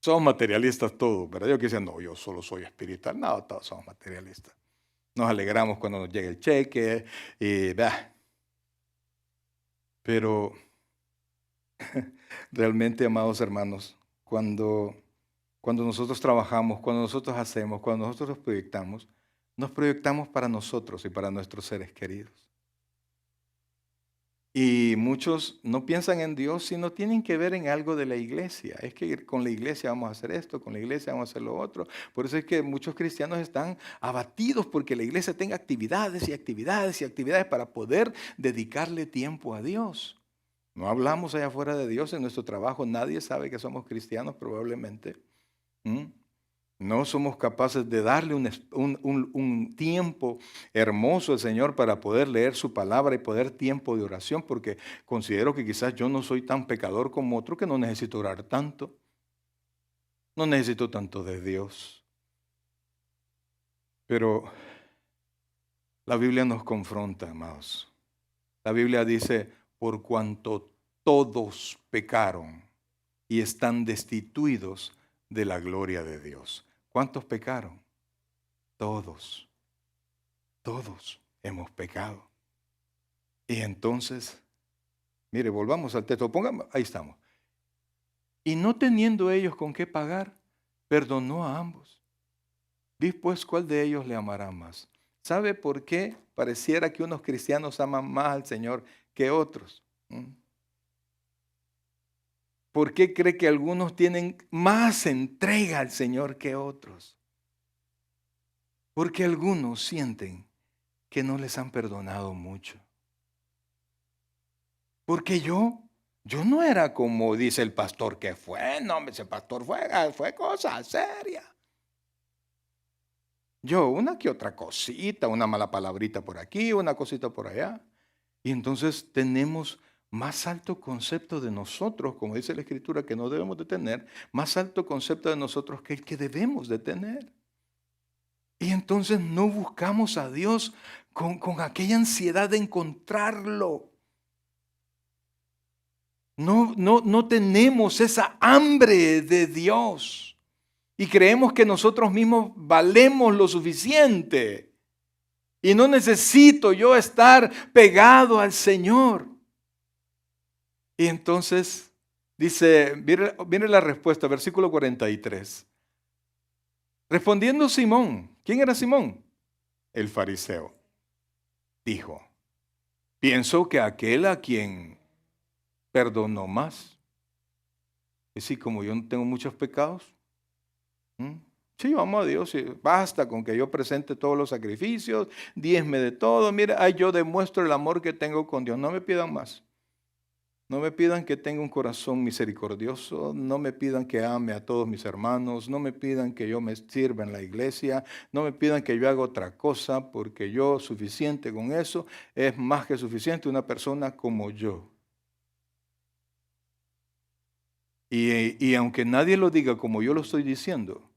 somos materialistas todos, ¿verdad? Yo quisiera, no, yo solo soy espiritual. No, todos somos materialistas. Nos alegramos cuando nos llega el cheque y bah. Pero realmente, amados hermanos, cuando nosotros trabajamos, cuando nosotros hacemos, cuando nosotros nos proyectamos para nosotros y para nuestros seres queridos. Y muchos no piensan en Dios, sino tienen que ver en algo de la iglesia. Es que con la iglesia vamos a hacer esto, con la iglesia vamos a hacer lo otro. Por eso es que muchos cristianos están abatidos porque la iglesia tenga actividades y actividades y actividades para poder dedicarle tiempo a Dios. No hablamos allá afuera de Dios en nuestro trabajo. Nadie sabe que somos cristianos probablemente. No somos capaces de darle un tiempo hermoso al Señor para poder leer su palabra y poder tiempo de oración, porque considero que quizás yo no soy tan pecador como otro que no necesito orar tanto. No necesito tanto de Dios. Pero la Biblia nos confronta, amados. La Biblia dice, por cuanto todos pecaron y están destituidos de la gloria de Dios. ¿Cuántos pecaron? Todos. Todos hemos pecado. Y entonces, mire, volvamos al texto. Ahí estamos. Y no teniendo ellos con qué pagar, perdonó a ambos. Después, ¿cuál de ellos le amará más? ¿Sabe por qué pareciera que unos cristianos aman más al Señor que otros? ¿Por qué cree que algunos tienen más entrega al Señor que otros? Porque algunos sienten que no les han perdonado mucho. Porque yo no era como dice el pastor que fue. No, ese pastor fue cosa seria. Yo una que otra cosita, una mala palabrita por aquí, una cosita por allá. Y entonces tenemos más alto concepto de nosotros, como dice la Escritura, que no debemos de tener, más alto concepto de nosotros que el que debemos de tener. Y entonces no buscamos a Dios con aquella ansiedad de encontrarlo. No tenemos esa hambre de Dios. Y creemos que nosotros mismos valemos lo suficiente. Y no necesito yo estar pegado al Señor. Y entonces dice, viene la respuesta, versículo 43. Respondiendo Simón, ¿quién era Simón? El fariseo. Dijo, pienso que aquel a quien perdonó más. Es decir, como yo no tengo muchos pecados. Sí, vamos a Dios, basta con que yo presente todos los sacrificios, diezme de todo. Mira, ahí yo demuestro el amor que tengo con Dios. No me pidan más. No me pidan que tenga un corazón misericordioso, no me pidan que ame a todos mis hermanos, no me pidan que yo me sirva en la iglesia, no me pidan que yo haga otra cosa, porque yo suficiente con eso, es más que suficiente una persona como yo. Y aunque nadie lo diga como yo lo estoy diciendo,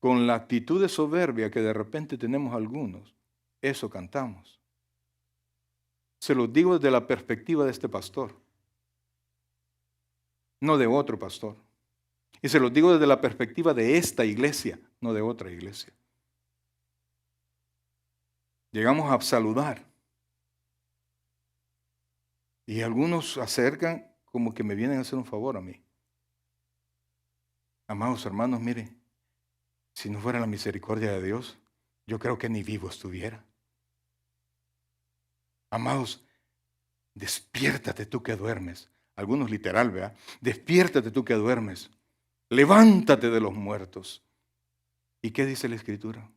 con la actitud de soberbia que de repente tenemos algunos, eso cantamos. Se lo digo desde la perspectiva de este pastor, no de otro pastor. Y se lo digo desde la perspectiva de esta iglesia, no de otra iglesia. Llegamos a saludar. Y algunos se acercan como que me vienen a hacer un favor a mí. Amados hermanos, miren, si no fuera la misericordia de Dios, yo creo que ni vivo estuviera. Amados, despiértate tú que duermes. Algunos literal, ¿verdad? Despiértate tú que duermes. Levántate de los muertos. ¿Y qué dice la Escritura?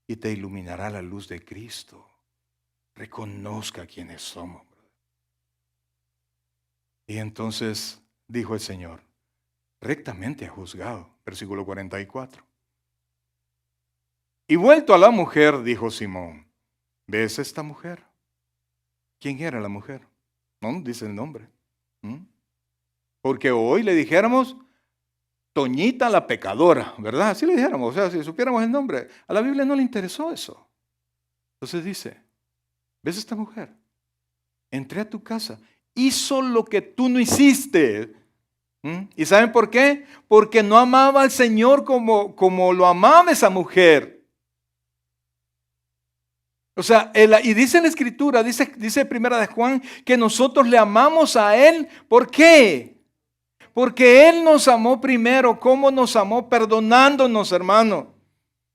Y te iluminará la luz de Cristo. Reconozca quiénes somos. Y entonces dijo el Señor, rectamente ha juzgado. Versículo 44. Y vuelto a la mujer, dijo Simón, ¿ves esta mujer? ¿Quién era la mujer? No dice el nombre. Porque hoy le dijéramos Toñita la pecadora, ¿verdad? Así le dijéramos, o sea, si supiéramos el nombre. A la Biblia no le interesó eso. Entonces dice, ¿ves esta mujer? Entré a tu casa, hizo lo que tú no hiciste. ¿Y saben por qué? Porque no amaba al Señor como lo amaba esa mujer. O sea, y dice la Escritura, dice Primera de Juan, que nosotros le amamos a Él. ¿Por qué? Porque Él nos amó primero. ¿Cómo nos amó? Perdonándonos, hermano.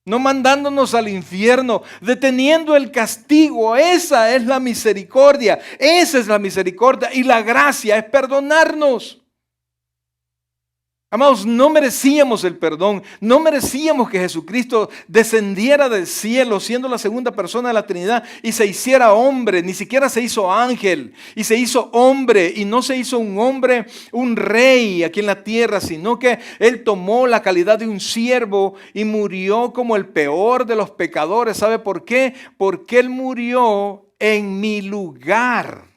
No mandándonos al infierno, deteniendo el castigo. Esa es la misericordia. Esa es la misericordia. Y la gracia es perdonarnos. Amados, no merecíamos el perdón, no merecíamos que Jesucristo descendiera del cielo siendo la segunda persona de la Trinidad y se hiciera hombre, ni siquiera se hizo ángel y se hizo hombre y no se hizo un hombre, un rey aquí en la tierra, sino que Él tomó la calidad de un siervo y murió como el peor de los pecadores. ¿Sabe por qué? Porque Él murió en mi lugar.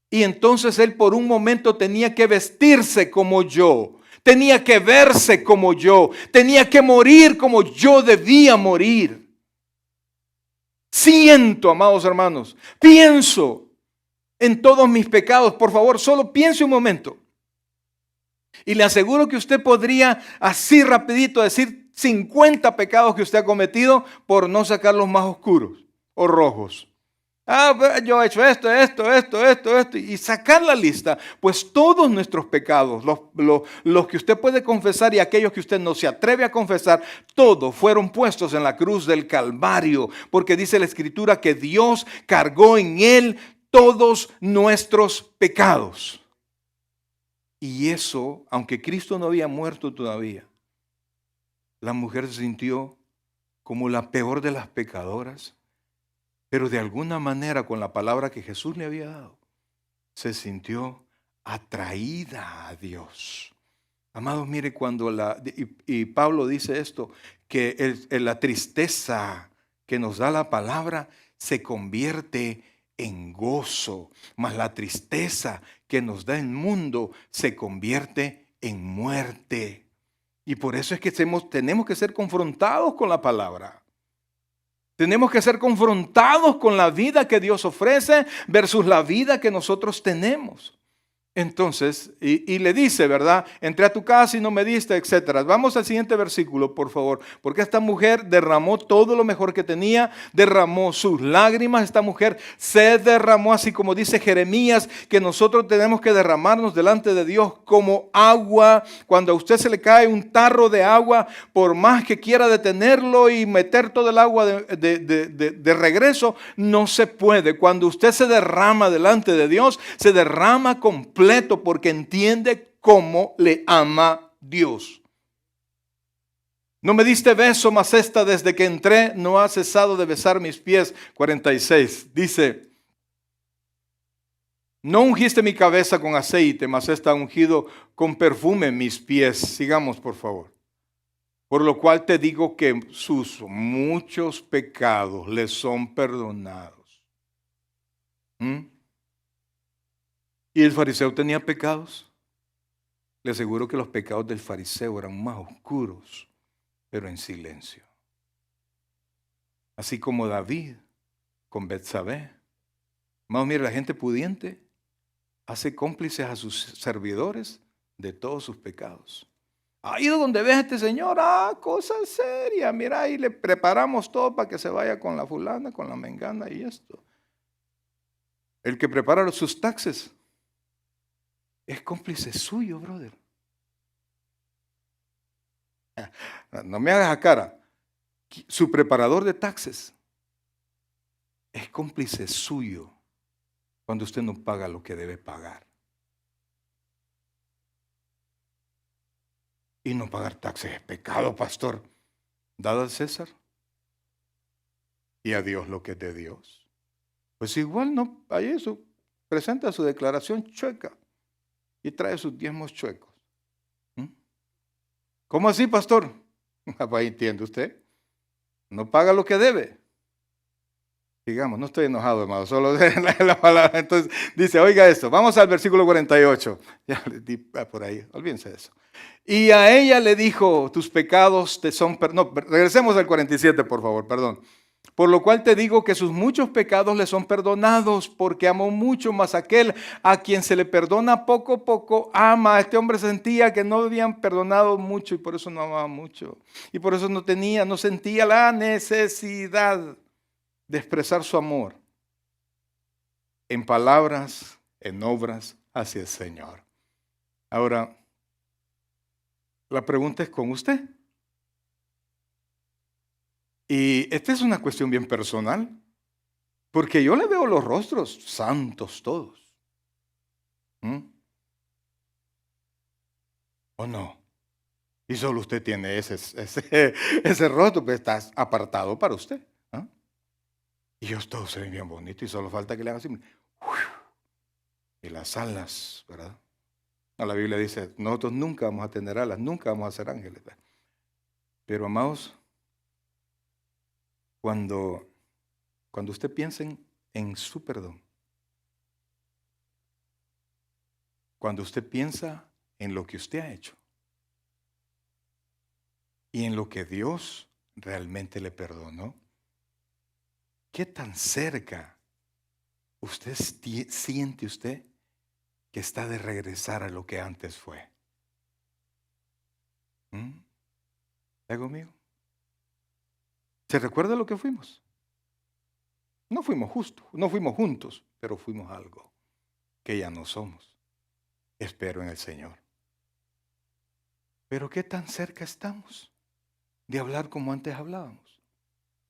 Y entonces Él por un momento tenía que vestirse como yo, tenía que verse como yo, tenía que morir como yo debía morir. Siento, amados hermanos, pienso en todos mis pecados. Por favor, solo piense un momento. Y le aseguro que usted podría así rapidito decir 50 pecados que usted ha cometido por no sacar los más oscuros o rojos. Yo he hecho esto, y sacar la lista, pues todos nuestros pecados, los que usted puede confesar y aquellos que usted no se atreve a confesar, todos fueron puestos en la cruz del Calvario, porque dice la Escritura que Dios cargó en Él todos nuestros pecados. Y eso, aunque Cristo no había muerto todavía, la mujer se sintió como la peor de las pecadoras. Pero de alguna manera, con la palabra que Jesús le había dado, se sintió atraída a Dios. Amados, mire, cuando y Pablo dice esto, que la tristeza que nos da la palabra se convierte en gozo, mas la tristeza que nos da el mundo se convierte en muerte. Y por eso es que tenemos que ser confrontados con la palabra. Tenemos que ser confrontados con la vida que Dios ofrece versus la vida que nosotros tenemos. Entonces, y le dice, ¿verdad? Entré a tu casa y no me diste, etcétera. Vamos al siguiente versículo, por favor. Porque esta mujer derramó todo lo mejor que tenía, derramó sus lágrimas. Esta mujer se derramó, así como dice Jeremías, que nosotros tenemos que derramarnos delante de Dios como agua. Cuando a usted se le cae un tarro de agua, por más que quiera detenerlo y meter todo el agua de regreso, no se puede. Cuando usted se derrama delante de Dios, se derrama completamente, porque entiende cómo le ama Dios. No me diste beso, mas esta desde que entré no ha cesado de besar mis pies. 46. Dice, no ungiste mi cabeza con aceite, mas esta ha ungido con perfume mis pies. Sigamos, por favor. Por lo cual te digo que sus muchos pecados le son perdonados. ¿Y el fariseo tenía pecados? Le aseguro que los pecados del fariseo eran más oscuros, pero en silencio. Así como David con Betsabé. Vamos, mire, la gente pudiente hace cómplices a sus servidores de todos sus pecados. Ha ido donde ves a este señor, cosa seria, mira, ahí le preparamos todo para que se vaya con la fulana, con la mengana y esto. El que prepara sus taxes es cómplice suyo, brother. No me hagas a cara. Su preparador de taxes es cómplice suyo cuando usted no paga lo que debe pagar. Y no pagar taxes es pecado, pastor. Dad al César y a Dios lo que es de Dios. Pues igual no hay eso. Presenta su declaración chueca y trae sus diezmos chuecos. ¿Mm? ¿Cómo así, pastor? Ahí entiende usted. No paga lo que debe. Digamos, no estoy enojado, hermano, solo la palabra. Entonces dice, oiga esto, vamos al versículo 48. Ya le di por ahí, olvídense de eso. Y a ella le dijo, tus pecados te son... No, regresemos al 47, por favor, perdón. Por lo cual te digo que sus muchos pecados le son perdonados, porque amó mucho, más aquel a quien se le perdona poco, poco ama. Este hombre sentía que no habían perdonado mucho y por eso no amaba mucho. Y por eso no sentía la necesidad de expresar su amor en palabras, en obras hacia el Señor. Ahora, la pregunta es con usted. Y esta es una cuestión bien personal, porque yo le veo los rostros santos todos. ¿Mm? ¿O no? Y solo usted tiene ese rostro, pues está apartado para usted. ¿Ah? Y ellos todos se ven bien bonitos y solo falta que le hagan así. Y las alas, ¿verdad? No, la Biblia dice, nosotros nunca vamos a tener alas, nunca vamos a ser ángeles. ¿Verdad? Pero amados, cuando usted piensa en su perdón, cuando usted piensa en lo que usted ha hecho y en lo que Dios realmente le perdonó, ¿qué tan cerca siente usted que está de regresar a lo que antes fue? ¿Está conmigo? ¿Se recuerda lo que fuimos? No fuimos justos, no fuimos juntos, pero fuimos algo que ya no somos. Espero en el Señor. Pero ¿qué tan cerca estamos de hablar como antes hablábamos?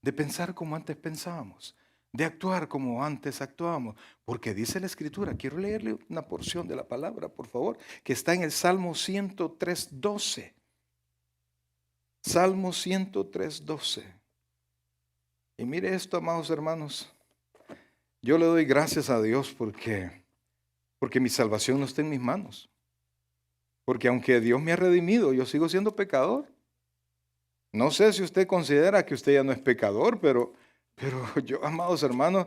De pensar como antes pensábamos, de actuar como antes actuábamos, porque dice la Escritura, quiero leerle una porción de la palabra, por favor, que está en el Salmo 103:12. Salmo 103:12. Y mire esto, amados hermanos, yo le doy gracias a Dios porque mi salvación no está en mis manos, porque aunque Dios me ha redimido, yo sigo siendo pecador. No sé si usted considera que usted ya no es pecador, pero yo, amados hermanos,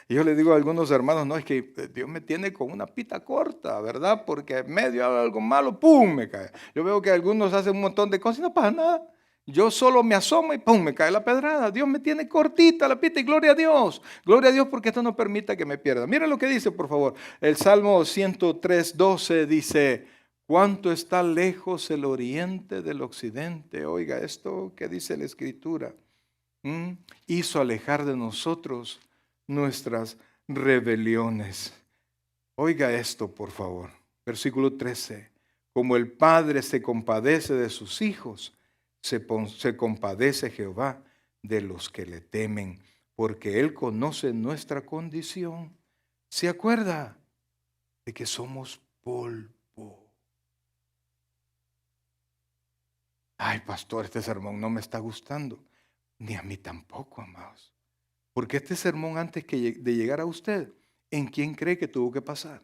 yo le digo a algunos hermanos, no, es que Dios me tiene con una pita corta, ¿verdad? Porque en medio de algo malo, ¡pum!, me cae. Yo veo que algunos hacen un montón de cosas y no pasa nada. Yo solo me asomo y ¡pum!, me cae la pedrada. Dios me tiene cortita la pita y gloria a Dios. Gloria a Dios porque esto no permita que me pierda. Miren lo que dice, por favor. El Salmo 103:12 dice, ¿cuánto está lejos el oriente del occidente? Oiga esto que dice la Escritura. Hizo alejar de nosotros nuestras rebeliones. Oiga esto, por favor. Versículo 13. Como el Padre se compadece de sus hijos, se compadece Jehová de los que le temen, porque Él conoce nuestra condición. ¿Se acuerda de que somos polvo? Ay, pastor, este sermón no me está gustando. Ni a mí tampoco, amados. Porque este sermón, antes de llegar a usted, ¿en quién cree que tuvo que pasar?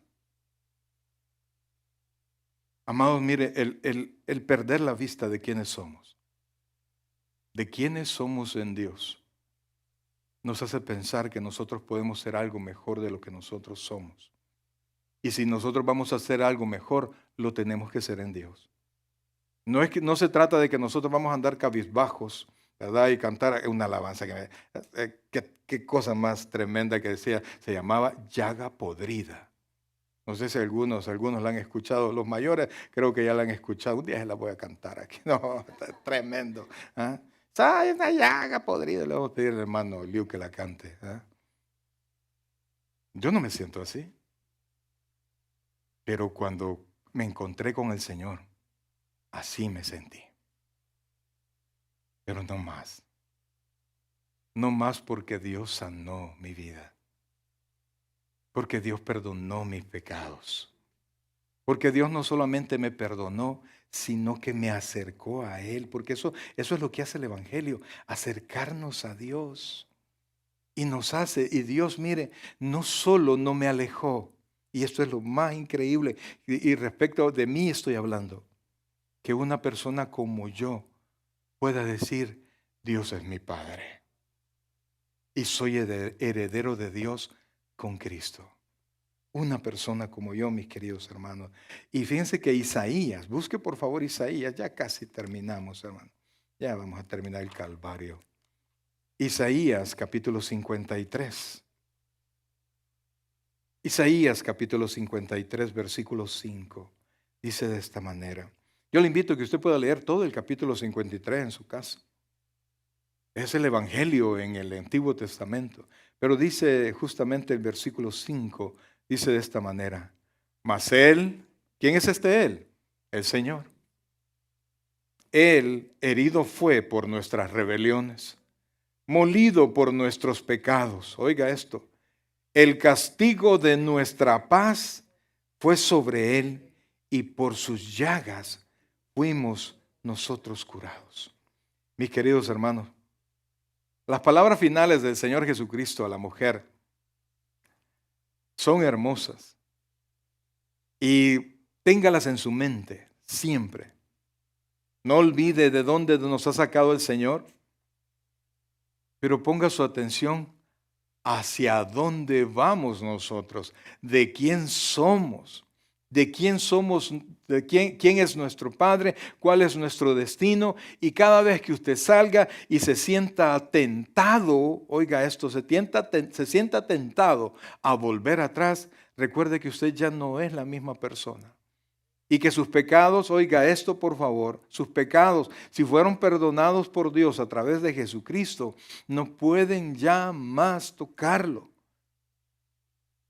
Amados, mire, el perder la vista de quiénes somos, de quiénes somos en Dios, nos hace pensar que nosotros podemos ser algo mejor de lo que nosotros somos. Y si nosotros vamos a hacer algo mejor, lo tenemos que hacer en Dios. No se trata de que nosotros vamos a andar cabizbajos, ¿verdad? Y cantar una alabanza. Qué cosa más tremenda que decía, se llamaba llaga podrida. No sé si algunos la han escuchado, los mayores creo que ya la han escuchado. Un día se la voy a cantar aquí. No, está tremendo. ¿Ah? Hay una llaga podrida. Le vamos a pedir al hermano Liu que la cante. ¿Ah? Yo no me siento así. Pero cuando me encontré con el Señor, así me sentí. Pero no más. No más porque Dios sanó mi vida. Porque Dios perdonó mis pecados. Porque Dios no solamente me perdonó, sino que me acercó a Él. Porque eso es lo que hace el Evangelio, acercarnos a Dios. Y nos hace, y Dios, mire, no solo no me alejó, y esto es lo más increíble, y respecto de mí estoy hablando, que una persona como yo pueda decir, Dios es mi Padre, y soy heredero de Dios con Cristo. Una persona como yo, mis queridos hermanos. Y fíjense que Isaías, busque por favor Isaías, ya casi terminamos, hermano. Ya vamos a terminar el Calvario. Isaías capítulo 53. Isaías capítulo 53, versículo 5. Dice de esta manera. Yo le invito a que usted pueda leer todo el capítulo 53 en su casa. Es el Evangelio en el Antiguo Testamento. Pero dice justamente el versículo 5, dice de esta manera. Mas Él, ¿quién es Él? El Señor. Él herido fue por nuestras rebeliones, molido por nuestros pecados. Oiga esto. El castigo de nuestra paz fue sobre Él y por sus llagas fuimos nosotros curados. Mis queridos hermanos, las palabras finales del Señor Jesucristo a la mujer son hermosas y téngalas en su mente siempre. No olvide de dónde nos ha sacado el Señor, pero ponga su atención hacia dónde vamos nosotros, de quién somos, quién es nuestro Padre, cuál es nuestro destino. Y cada vez que usted salga y se sienta tentado, oiga esto, se sienta tentado a volver atrás, recuerde que usted ya no es la misma persona. Y que sus pecados, oiga esto por favor, sus pecados, si fueron perdonados por Dios a través de Jesucristo, no pueden ya más tocarlo.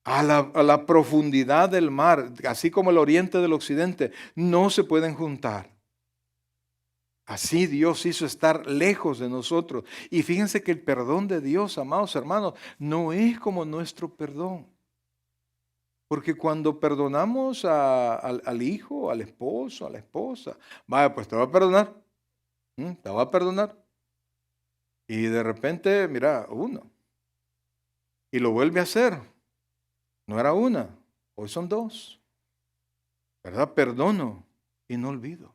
A la profundidad del mar, así como el oriente del occidente, no se pueden juntar. Así Dios hizo estar lejos de nosotros. Y fíjense que el perdón de Dios, amados hermanos, no es como nuestro perdón. Porque cuando perdonamos al hijo, al esposo, a la esposa, vaya, pues te va a perdonar, te va a perdonar. Y de repente, mira, uno. Y lo vuelve a hacer. No era una, hoy son dos. ¿Verdad? Perdono y no olvido.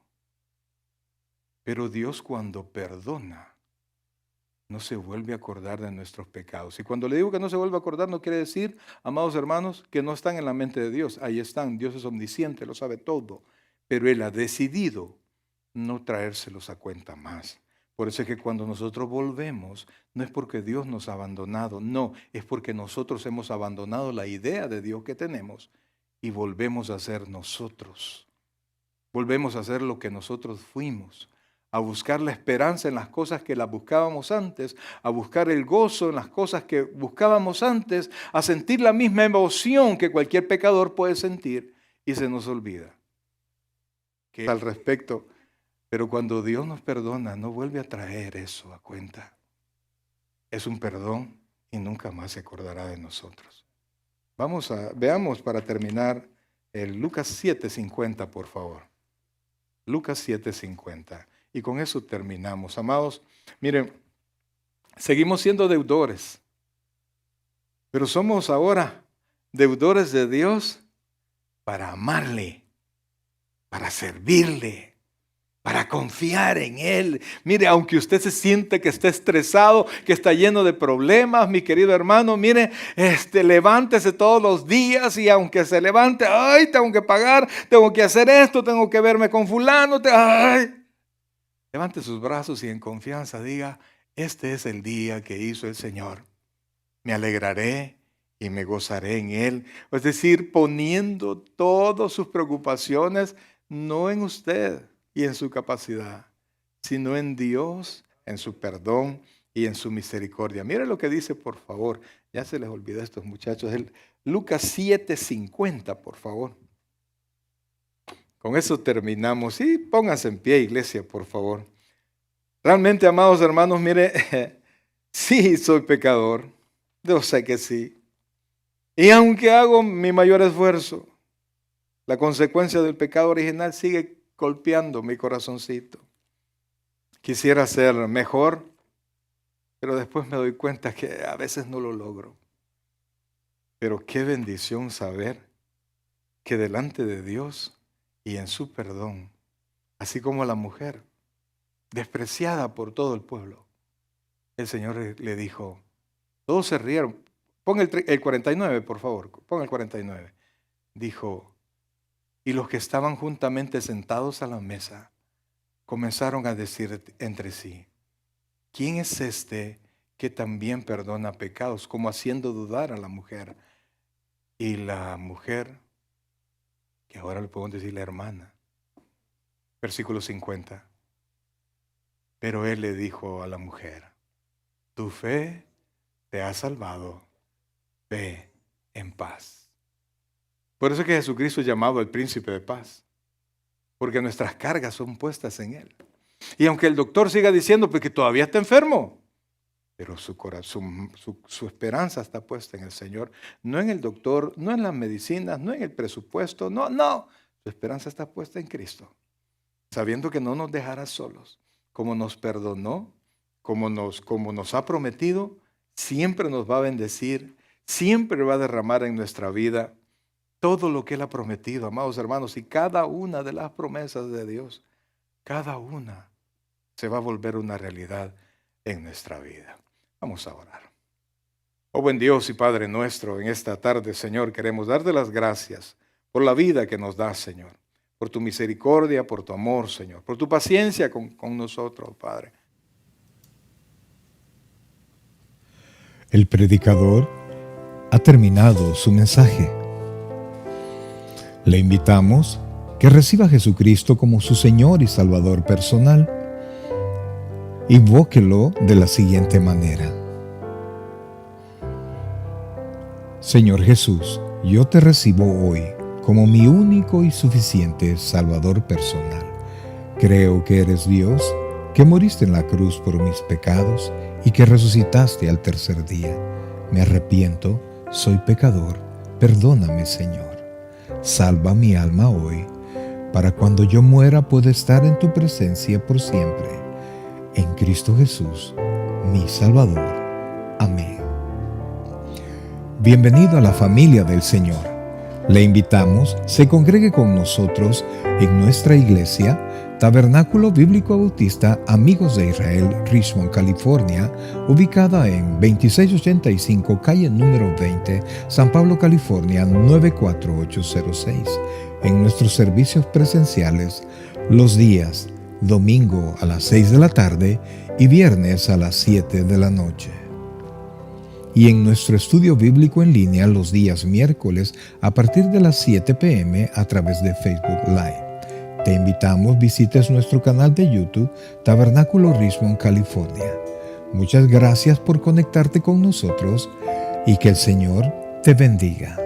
Pero Dios cuando perdona, no se vuelve a acordar de nuestros pecados. Y cuando le digo que no se vuelve a acordar, no quiere decir, amados hermanos, que no están en la mente de Dios. Ahí están, Dios es omnisciente, lo sabe todo. Pero Él ha decidido no traérselos a cuenta más. Por eso es que cuando nosotros volvemos, no es porque Dios nos ha abandonado, no, es porque nosotros hemos abandonado la idea de Dios que tenemos y volvemos a ser nosotros. Volvemos a ser lo que nosotros fuimos, a buscar la esperanza en las cosas que las buscábamos antes, a buscar el gozo en las cosas que buscábamos antes, a sentir la misma emoción que cualquier pecador puede sentir y se nos olvida. Que al respecto, pero cuando Dios nos perdona, no vuelve a traer eso a cuenta. Es un perdón y nunca más se acordará de nosotros. Veamos para terminar el Lucas 7:50, por favor. Lucas 7:50. Y con eso terminamos. Amados, miren, seguimos siendo deudores, pero somos ahora deudores de Dios para amarle, para servirle, para confiar en Él. Mire, aunque usted se siente que está estresado, que está lleno de problemas, mi querido hermano, mire, levántese todos los días y aunque se levante, ay, tengo que pagar, tengo que hacer esto, tengo que verme con fulano, levante sus brazos y en confianza diga, este es el día que hizo el Señor. Me alegraré y me gozaré en Él. Es decir, poniendo todas sus preocupaciones no en usted y en su capacidad, sino en Dios, en su perdón y en su misericordia. Mire lo que dice, por favor. Ya se les olvidó a estos muchachos. Lucas 7:50, por favor. Con eso terminamos. Y pónganse en pie, iglesia, por favor. Realmente, amados hermanos, mire, sí soy pecador. Yo sé que sí. Y aunque hago mi mayor esfuerzo, La consecuencia del pecado original sigue golpeando mi corazoncito. Quisiera ser mejor, pero después me doy cuenta que a veces no lo logro. Pero qué bendición saber que delante de Dios y en su perdón, así como la mujer, despreciada por todo el pueblo, el Señor le dijo, todos se rieron. Pon el 49, por favor, pon el 49. Dijo, y los que estaban juntamente sentados a la mesa comenzaron a decir entre sí, ¿quién es este que también perdona pecados? Como haciendo dudar a la mujer. Y la mujer, que ahora le podemos decir la hermana, versículo 50. Pero él le dijo a la mujer, tu fe te ha salvado, ve en paz. Por eso es que Jesucristo es llamado el príncipe de paz, porque nuestras cargas son puestas en Él. Y aunque el doctor siga diciendo que todavía está enfermo, pero su corazón, su esperanza está puesta en el Señor, no en el doctor, no en las medicinas, no en el presupuesto, no. Su esperanza está puesta en Cristo, sabiendo que no nos dejará solos, como nos perdonó, como nos ha prometido, siempre nos va a bendecir, siempre va a derramar en nuestra vida todo lo que Él ha prometido, amados hermanos, y cada una de las promesas de Dios, cada una se va a volver una realidad en nuestra vida. Vamos a orar. Oh buen Dios y Padre nuestro, en esta tarde, Señor, queremos darte las gracias por la vida que nos das, Señor, por tu misericordia, por tu amor, Señor, por tu paciencia con nosotros, Padre. El predicador ha terminado su mensaje. Le invitamos que reciba a Jesucristo como su Señor y Salvador personal. Invóquelo de la siguiente manera. Señor Jesús, yo te recibo hoy como mi único y suficiente Salvador personal. Creo que eres Dios, que moriste en la cruz por mis pecados y que resucitaste al tercer día. Me arrepiento, soy pecador, perdóname, Señor. Salva mi alma hoy, para cuando yo muera pueda estar en tu presencia por siempre. En Cristo Jesús, mi Salvador. Amén. Bienvenido a la familia del Señor. Le invitamos, se congregue con nosotros en nuestra iglesia, Tabernáculo Bíblico Bautista Amigos de Israel, Richmond, California, ubicada en 2685 calle número 20, San Pablo, California, 94806. En nuestros servicios presenciales, los días domingo a las 6 de la tarde y viernes a las 7 de la noche. Y en nuestro estudio bíblico en línea los días miércoles a partir de las 7 p.m. a través de Facebook Live. Te invitamos, visites nuestro canal de YouTube, Tabernáculo Richmond, California. Muchas gracias por conectarte con nosotros y que el Señor te bendiga.